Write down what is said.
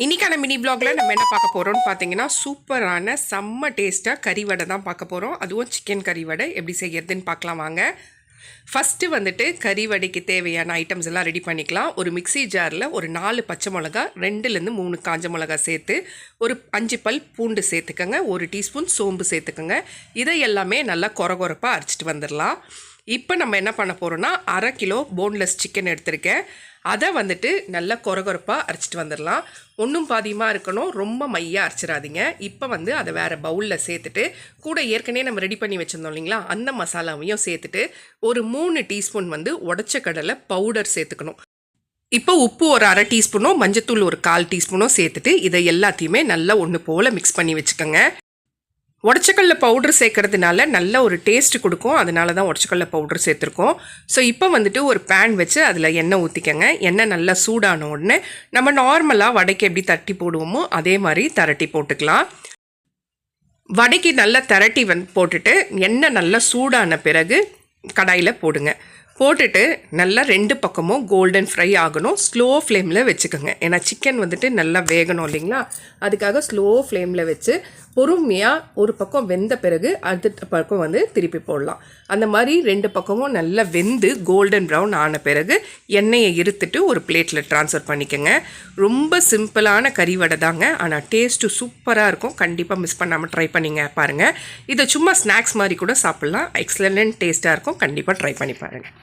இன்றைக்கான மினி வ்ளாகில் நம்ம என்ன பார்க்க போகிறோம்னு பார்த்தீங்கன்னா சூப்பரான செம்ம டேஸ்ட்டாக கறி வடை தான் பார்க்க போகிறோம். அதுவும் சிக்கன் கறி வடை எப்படி செய்யறதுன்னு பார்க்கலாம் வாங்க. ஃபஸ்ட்டு வந்துட்டு கறி வடைக்கு தேவையான ஐட்டம்ஸ் எல்லாம் ரெடி பண்ணிக்கலாம். ஒரு மிக்சி ஜாரில் ஒரு 4 பச்சை மிளகா, 2லேருந்து 3 காஞ்ச மிளகா சேர்த்து ஒரு 5 பல் பூண்டு சேர்த்துக்கோங்க. 1 டீஸ்பூன் சோம்பு சேர்த்துக்கோங்க. இதை எல்லாமே நல்லா கொரகொரப்பாக அரைச்சிட்டு வந்துடலாம். இப்போ நம்ம என்ன பண்ண போகிறோன்னா 1/2 கிலோ போன்லெஸ் சிக்கன் எடுத்திருக்கேன். அதை வந்துட்டு நல்லா கொரகொரப்பாக அரைச்சிட்டு வந்துடலாம். ஒன்றும் பாதியமாக இருக்கணும், ரொம்ப மையாக அரைச்சிடாதீங்க. இப்போ வந்து அதை வேறு பவுலில் சேர்த்துட்டு கூட ஏற்கனவே நம்ம ரெடி பண்ணி வச்சுருந்தோம் இல்லைங்களா, அந்த மசாலாவையும் சேர்த்துட்டு ஒரு 3 டீஸ்பூன் வந்து உடச்ச கடலை பவுடர் சேர்த்துக்கணும். இப்போ உப்பு ஒரு 1/2 டீஸ்பூனோ, மஞ்சத்தூள் ஒரு 1/4 டீஸ்பூனோ சேர்த்துட்டு இதை எல்லாத்தையுமே நல்லா ஒன்று போல் மிக்ஸ் பண்ணி வச்சுக்கோங்க. உடச்சக்கல்ல பவுட்ரு சேர்க்கறதுனால நல்ல ஒரு டேஸ்ட் கொடுக்கும், அதனால தான் உடச்சக்கல்ல பவுட்ரு சேர்த்துருக்கோம். ஸோ இப்போ வந்துட்டு ஒரு பேன் வச்சு அதில் எண்ணெய் ஊற்றிக்கங்க. எண்ணெய் நல்லா சூடான உடனே நம்ம நார்மலாக வடைக்கு எப்படி தட்டி போடுவோமோ அதே மாதிரி திரட்டி போட்டுக்கலாம். வடைக்கு நல்லா திரட்டி போட்டுட்டு எண்ணெய் நல்லா சூடான பிறகு கடாயில் போடுங்க. போட்டுட்டு நல்லா 2 பக்கமும் கோல்டன் ஃப்ரை ஆகணும். ஸ்லோ ஃப்ளேமில் வச்சுக்கோங்க. ஏன்னா சிக்கன் வந்துட்டு நல்லா வேகணும் இல்லைங்களா, அதுக்காக ஸ்லோ ஃப்ளேமில் வச்சு பொறுமையாக ஒரு பக்கம் வெந்த பிறகு அடுத்த பக்கம் வந்து திருப்பி போடலாம். அந்த மாதிரி 2 பக்கமும் நல்லா வெந்து கோல்டன் ப்ரௌன் ஆன பிறகு எண்ணெயை இருத்துட்டு ஒரு பிளேட்டில் ட்ரான்ஸ்ஃபர் பண்ணிக்கோங்க. ரொம்ப சிம்பிளான கறி வடை தாங்க, ஆனால் டேஸ்ட்டு சூப்பராக இருக்கும். கண்டிப்பாக மிஸ் பண்ணாமல் ட்ரை பண்ணிங்க பாருங்கள். இதை சும்மா ஸ்நாக்ஸ் மாதிரி கூட சாப்பிட்லாம். எக்ஸலண்ட் டேஸ்ட்டாக இருக்கும். கண்டிப்பாக ட்ரை பண்ணி பாருங்கள்.